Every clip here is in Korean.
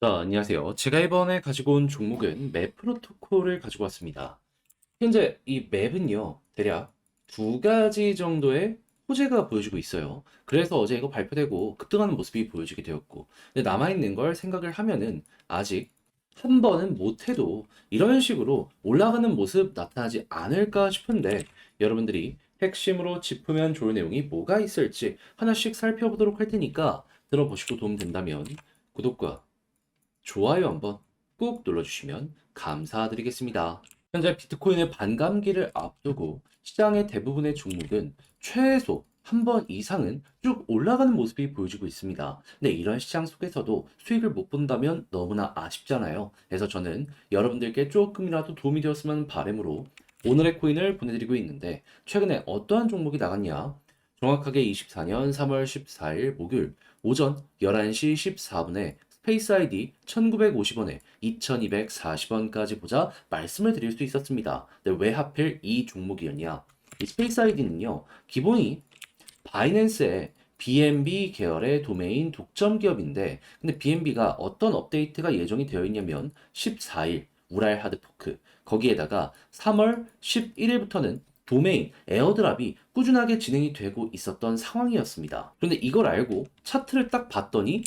자, 안녕하세요. 제가 이번에 가지고 온 종목은 맵 프로토콜을 가지고 왔습니다. 현재 이 맵은요, 대략 두 가지 정도의 호재가 보여지고 있어요. 그래서 어제 이거 발표되고 급등하는 모습이 보여지게 되었고, 근데 남아있는 걸 생각을 하면은 아직 한 번은 못해도 이런 식으로 올라가는 모습 나타나지 않을까 싶은데, 여러분들이 핵심으로 짚으면 좋을 내용이 뭐가 있을지 하나씩 살펴보도록 할 테니까 들어보시고 도움 된다면 구독과 좋아요 한번 꾹 눌러주시면 감사드리겠습니다. 현재 비트코인의 반감기를 앞두고 시장의 대부분의 종목은 최소 한 번 이상은 쭉 올라가는 모습이 보여지고 있습니다. 근데 이런 시장 속에서도 수익을 못 본다면 너무나 아쉽잖아요. 그래서 저는 여러분들께 조금이라도 도움이 되었으면 하는 바람으로 오늘의 코인을 보내드리고 있는데, 최근에 어떠한 종목이 나갔냐? 정확하게 24년 3월 14일 목요일 오전 11시 14분에 스페이스 아이디 1950원에 2240원까지 보자 말씀을 드릴 수 있었습니다. 근데 왜 하필 이 종목이었냐? 이 스페이스 아이디는요, 기본이 바이낸스의 BNB 계열의 도메인 독점 기업인데, 근데 BNB가 어떤 업데이트가 예정이 되어 있냐면 14일 우랄 하드포크, 거기에다가 3월 11일부터는 도메인 에어드랍이 꾸준하게 진행이 되고 있었던 상황이었습니다. 그런데 이걸 알고 차트를 딱 봤더니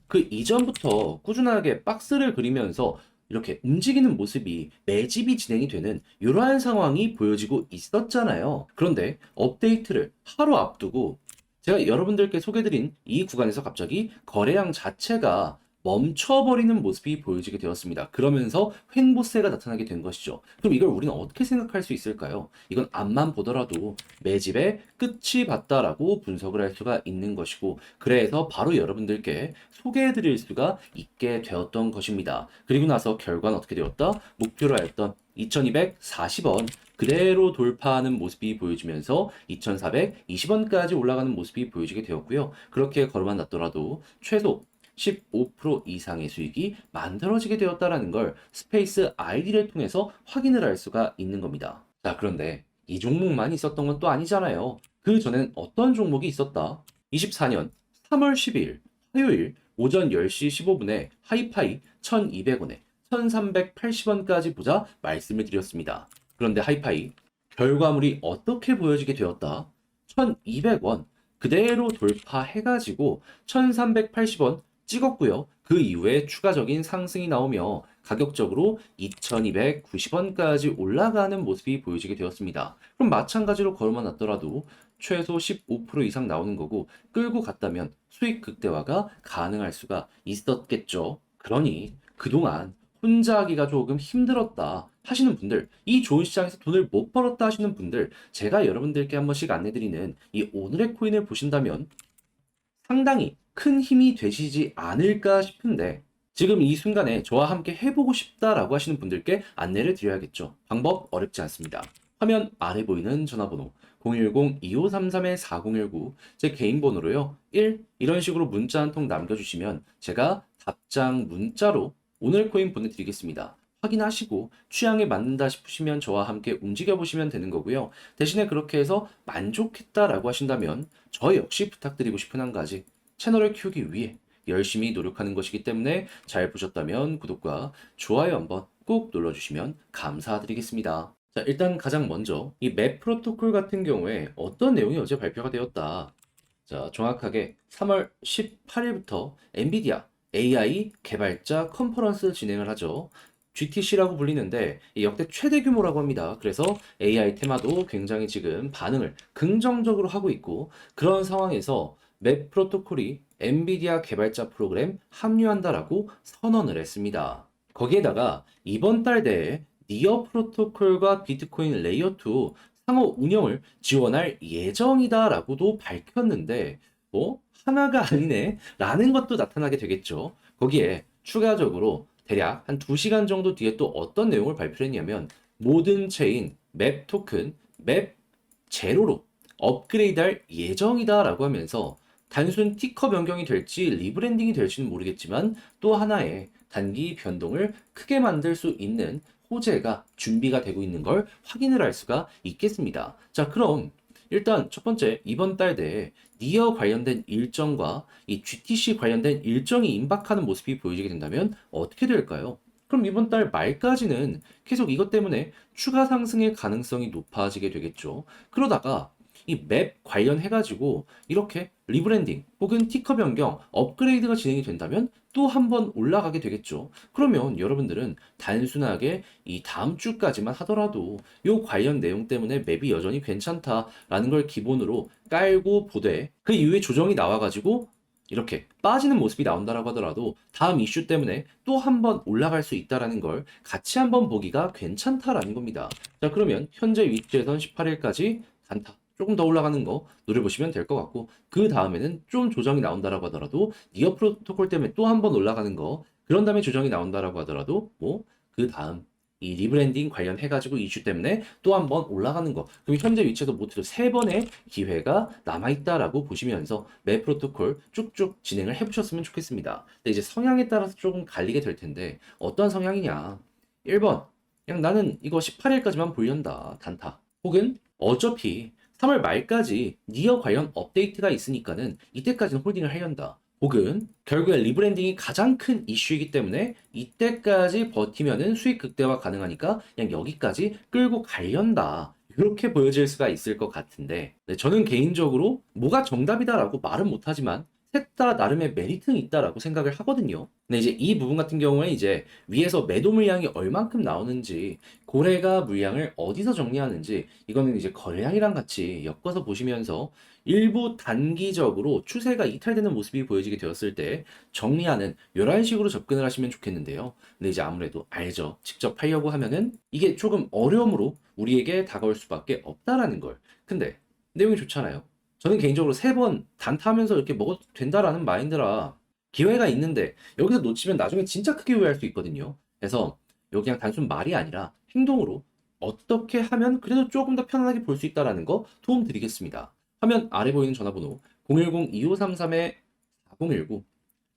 그 이전부터 꾸준하게 박스를 그리면서 이렇게 움직이는 모습이 매집이 진행이 되는 이러한 상황이 보여지고 있었잖아요. 그런데 업데이트를 하루 앞두고 제가 여러분들께 소개드린 이 구간에서 갑자기 거래량 자체가 멈춰버리는 모습이 보여지게 되었습니다. 그러면서 횡보세가 나타나게 된 것이죠. 그럼 이걸 우리는 어떻게 생각할 수 있을까요? 이건 앞만 보더라도 매집의 끝이 봤다라고 분석을 할 수가 있는 것이고, 그래서 바로 여러분들께 소개해드릴 수가 있게 되었던 것입니다. 그리고 나서 결과는 어떻게 되었다? 목표로 했던 2240원 그대로 돌파하는 모습이 보여지면서 2420원까지 올라가는 모습이 보여지게 되었고요. 그렇게 걸어만 놨더라도 최소 15% 이상의 수익이 만들어지게 되었다는 걸 스페이스 아이디를 통해서 확인을 할 수가 있는 겁니다. 자, 그런데 이 종목만 있었던 건 또 아니잖아요. 그 전엔 어떤 종목이 있었다? 24년 3월 12일 화요일 오전 10시 15분에 하이파이 1200원에 1380원까지 보자 말씀을 드렸습니다. 그런데 하이파이 결과물이 어떻게 보여지게 되었다? 1200원 그대로 돌파해가지고 1380원 찍었고요. 그 이후에 추가적인 상승이 나오며 가격적으로 2290원까지 올라가는 모습이 보여지게 되었습니다. 그럼 마찬가지로 걸어만 놨더라도 최소 15% 이상 나오는 거고, 끌고 갔다면 수익 극대화가 가능할 수가 있었겠죠. 그러니 그동안 혼자 하기가 조금 힘들었다 하시는 분들, 이 좋은 시장에서 돈을 못 벌었다 하시는 분들, 제가 여러분들께 한 번씩 안내드리는 이 오늘의 코인을 보신다면 상당히 큰 힘이 되시지 않을까 싶은데, 지금 이 순간에 저와 함께 해보고 싶다라고 하시는 분들께 안내를 드려야겠죠. 방법 어렵지 않습니다. 화면 아래 보이는 전화번호 010-2533-4019 제 개인 번호로요. 1 이런 식으로 문자 한 통 남겨주시면 제가 답장 문자로 오늘 코인 보내드리겠습니다. 확인하시고 취향에 맞는다 싶으시면 저와 함께 움직여 보시면 되는 거고요. 대신에 그렇게 해서 만족했다라고 하신다면 저 역시 부탁드리고 싶은 한 가지, 채널을 키우기 위해 열심히 노력하는 것이기 때문에 잘 보셨다면 구독과 좋아요 한번 꼭 눌러주시면 감사드리겠습니다. 자, 일단 가장 먼저 이 맵 프로토콜 같은 경우에 어떤 내용이 어제 발표가 되었다. 자, 정확하게 3월 18일부터 엔비디아 AI 개발자 컨퍼런스 진행을 하죠. GTC라고 불리는데 역대 최대 규모라고 합니다. 그래서 AI 테마도 굉장히 지금 반응을 긍정적으로 하고 있고, 그런 상황에서 맵 프로토콜이 엔비디아 개발자 프로그램 합류한다라고 선언을 했습니다. 거기에다가 이번 달 내에 니어 프로토콜과 비트코인 레이어 2 상호 운영을 지원할 예정이다라고도 밝혔는데, 하나가 아니네 라는 것도 나타나게 되겠죠. 거기에 추가적으로 대략 한 2시간 정도 뒤에 또 어떤 내용을 발표했냐면, 모든 체인 맵 토큰 맵 제로로 업그레이드할 예정이다라고 하면서, 단순 티커 변경이 될지 리브랜딩이 될지는 모르겠지만 또 하나의 단기 변동을 크게 만들 수 있는 호재가 준비가 되고 있는 걸 확인을 할 수가 있겠습니다. 자, 그럼 일단 첫 번째, 이번 달 내에 니어 관련된 일정과 이 GTC 관련된 일정이 임박하는 모습이 보여지게 된다면 어떻게 될까요? 그럼 이번 달 말까지는 계속 이것 때문에 추가 상승의 가능성이 높아지게 되겠죠. 그러다가 이 맵 관련해가지고 이렇게 리브랜딩 혹은 티커 변경, 업그레이드가 진행이 된다면 또 한 번 올라가게 되겠죠. 그러면 여러분들은 단순하게 이 다음 주까지만 하더라도 요 관련 내용 때문에 맵이 여전히 괜찮다라는 걸 기본으로 깔고 보되 그 이후에 조정이 나와가지고 이렇게 빠지는 모습이 나온다라고 하더라도 다음 이슈 때문에 또 한 번 올라갈 수 있다라는 걸 같이 한번 보기가 괜찮다라는 겁니다. 자, 그러면 현재 위치에선 18일까지 단타 조금 더 올라가는 거 노려보시면 될 것 같고 그 다음에는 좀 조정이 나온다라고 하더라도 니어 프로토콜 때문에 또 한 번 올라가는 거 그런 다음에 조정이 나온다라고 하더라도 뭐 그 다음 이 리브랜딩 관련해가지고 이슈 때문에 또 한 번 올라가는 거. 그럼 현재 위치에서 모두 세 번의 기회가 남아있다라고 보시면서 매 프로토콜 쭉쭉 진행을 해보셨으면 좋겠습니다. 근데 이제 성향에 따라서 조금 갈리게 될 텐데 어떤 성향이냐? 1번 그냥 나는 이거 18일까지만 보려다 단타. 혹은 어차피 3월 말까지 니어 관련 업데이트가 있으니까는 이때까지는 홀딩을 하련다. 혹은 결국에 리브랜딩이 가장 큰 이슈이기 때문에 이때까지 버티면은 수익 극대화 가능하니까 그냥 여기까지 끌고 가련다. 이렇게 보여질 수가 있을 것 같은데 네, 저는 개인적으로 뭐가 정답이다라고 말은 못하지만 셋 다 나름의 메리트는 있다라고 생각을 하거든요. 근데 이제 이 부분 같은 경우에 이제 위에서 매도 물량이 얼만큼 나오는지 고래가 물량을 어디서 정리하는지 이거는 이제 거래량이랑 같이 엮어서 보시면서 일부 단기적으로 추세가 이탈되는 모습이 보여지게 되었을 때 정리하는 이런 식으로 접근을 하시면 좋겠는데요. 근데 이제 아무래도 알죠. 직접 하려고 하면은 이게 조금 어려움으로 우리에게 다가올 수밖에 없다라는 걸. 근데 내용이 좋잖아요. 저는 개인적으로 세 번 단타하면서 이렇게 먹어도 된다라는 마인드라 기회가 있는데 여기서 놓치면 나중에 진짜 크게 후회할 수 있거든요. 그래서 이거 그냥 단순 말이 아니라 행동으로 어떻게 하면 그래도 조금 더 편안하게 볼 수 있다라는 거 도움 드리겠습니다. 화면 아래 보이는 전화번호 010-2533-4019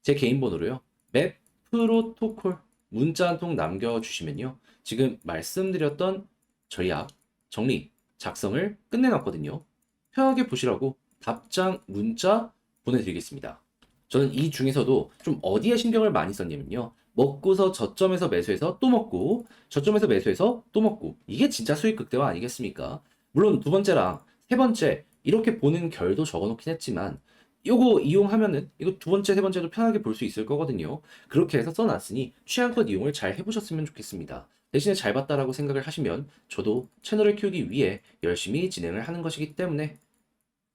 제 개인 번호로요. 맵 프로토콜 문자 한 통 남겨주시면요. 지금 말씀드렸던 전략, 정리, 작성을 끝내놨거든요. 편하게 보시라고 답장 문자 보내드리겠습니다. 저는 이 중에서도 좀 어디에 신경을 많이 썼냐면요. 먹고서 저점에서 매수해서 또 먹고, 저점에서 매수해서 또 먹고. 이게 진짜 수익 극대화 아니겠습니까? 물론 두 번째랑 세 번째, 이렇게 보는 결도 적어놓긴 했지만, 요거 이용하면은, 이거 두 번째, 세 번째도 편하게 볼 수 있을 거거든요. 그렇게 해서 써놨으니 취향껏 이용을 잘 해보셨으면 좋겠습니다. 대신에 잘 봤다라고 생각을 하시면 저도 채널을 키우기 위해 열심히 진행을 하는 것이기 때문에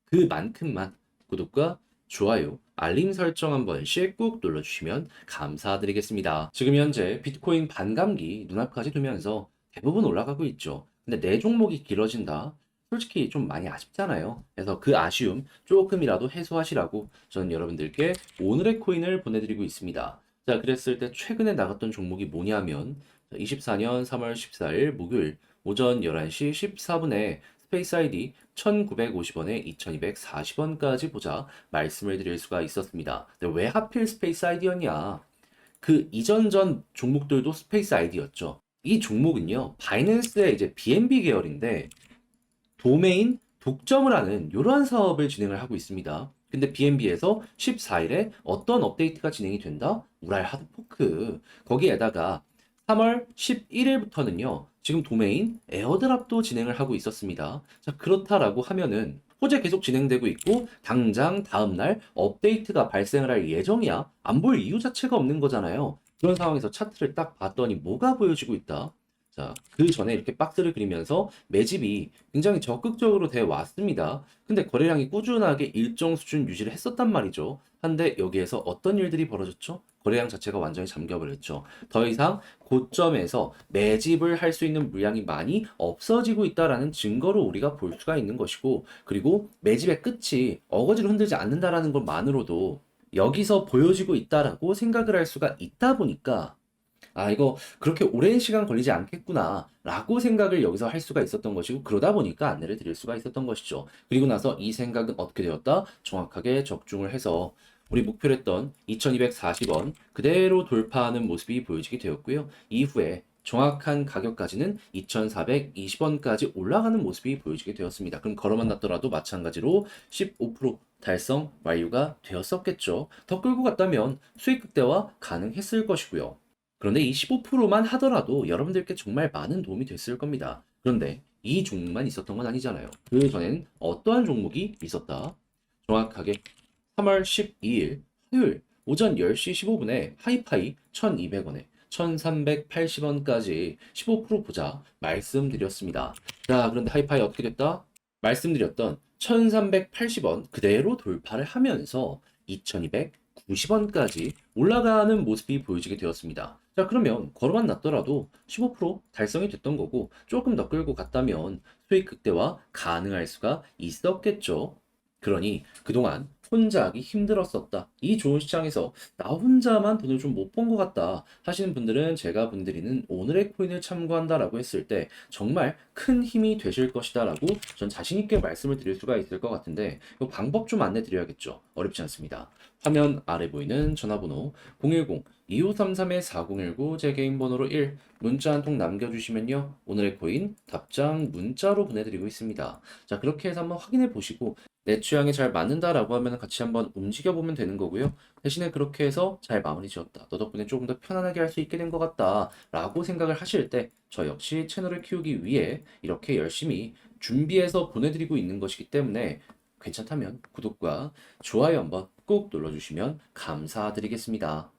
그만큼만 구독과 좋아요, 알림 설정 한 번씩 꾹 눌러주시면 감사드리겠습니다. 지금 현재 비트코인 반감기 눈앞까지 두면서 대부분 올라가고 있죠. 근데 내 종목이 길어진다? 솔직히 좀 많이 아쉽잖아요. 그래서 그 아쉬움 조금이라도 해소하시라고 저는 여러분들께 오늘의 코인을 보내드리고 있습니다. 자, 그랬을 때 최근에 나갔던 종목이 뭐냐면 24년 3월 14일 목요일 오전 11시 14분에 스페이스 아이디 1950원에 2240원까지 보자 말씀을 드릴 수가 있었습니다. 근데 왜 하필 스페이스 아이디였냐? 그 이전 전 종목들도 스페이스 아이디였죠. 이 종목은요, 바이낸스의 이제 BNB 계열인데 도메인 독점을 하는 이러한 사업을 진행을 하고 있습니다. 근데 BNB에서 14일에 어떤 업데이트가 진행이 된다? 우랄 하드포크. 거기에다가 3월 11일부터는요, 지금 도메인 에어드랍도 진행을 하고 있었습니다. 자, 그렇다라고 하면은 호재 계속 진행되고 있고, 당장 다음날 업데이트가 발생을 할 예정이야. 안 볼 이유 자체가 없는 거잖아요. 그런 상황에서 차트를 딱 봤더니 뭐가 보여지고 있다? 자, 그 전에 이렇게 박스를 그리면서 매집이 굉장히 적극적으로 돼 왔습니다. 근데 거래량이 꾸준하게 일정 수준 유지를 했었단 말이죠. 한데 여기에서 어떤 일들이 벌어졌죠? 거래량 자체가 완전히 잠겨버렸죠. 더 이상 고점에서 매집을 할 수 있는 물량이 많이 없어지고 있다라는 증거로 우리가 볼 수가 있는 것이고, 그리고 매집의 끝이 어거지로 흔들지 않는다라는 것만으로도 여기서 보여지고 있다라고 생각을 할 수가 있다 보니까 아, 이거 그렇게 오랜 시간 걸리지 않겠구나, 라고 생각을 여기서 할 수가 있었던 것이고, 그러다 보니까 안내를 드릴 수가 있었던 것이죠. 그리고 나서 이 생각은 어떻게 되었다? 정확하게 적중을 해서 우리 목표로 했던 2240원 그대로 돌파하는 모습이 보여지게 되었고요. 이후에 정확한 가격까지는 2,420원까지 올라가는 모습이 보여지게 되었습니다. 그럼 걸어만 놨더라도 마찬가지로 15% 달성 완료가 되었었겠죠. 더 끌고 갔다면 수익 극대화 가능했을 것이고요. 그런데 이 15%만 하더라도 여러분들께 정말 많은 도움이 됐을 겁니다. 그런데 이 종목만 있었던 건 아니잖아요. 그 전엔 어떠한 종목이 있었다? 정확하게 3월 12일 화요일 오전 10시 15분에 하이파이 1,200원에 1,380원까지 15% 보자 말씀드렸습니다. 자, 그런데 하이파이 어떻게 됐다? 말씀드렸던 1,380원 그대로 돌파를 하면서 2,290원까지 올라가는 모습이 보여지게 되었습니다. 자, 그러면 걸어만 놨더라도 15% 달성이 됐던 거고 조금 더 끌고 갔다면 수익 극대화 가능할 수가 있었겠죠. 그러니 그동안 혼자 하기 힘들었었다. 이 좋은 시장에서 나 혼자만 돈을 좀 못 번 것 같다 하시는 분들은 제가 분들이는 오늘의 코인을 참고한다라고 했을 때 정말 큰 힘이 되실 것이다라고 전 자신 있게 말씀을 드릴 수가 있을 것 같은데 이 방법 좀 안내 드려야겠죠. 어렵지 않습니다. 화면 아래 보이는 전화번호 010-2533-4019 제 개인 번호로 1 문자 한 통 남겨주시면요. 오늘의 코인 답장 문자로 보내드리고 있습니다. 자, 그렇게 해서 한번 확인해 보시고 내 취향에 잘 맞는다라고 하면 같이 한번 움직여 보면 되는 거고요. 대신에 그렇게 해서 잘 마무리 지었다. 너 덕분에 조금 더 편안하게 할 수 있게 된 것 같다라고 생각을 하실 때 저 역시 채널을 키우기 위해 이렇게 열심히 준비해서 보내드리고 있는 것이기 때문에 괜찮다면 구독과 좋아요 한번 꼭 눌러주시면 감사드리겠습니다.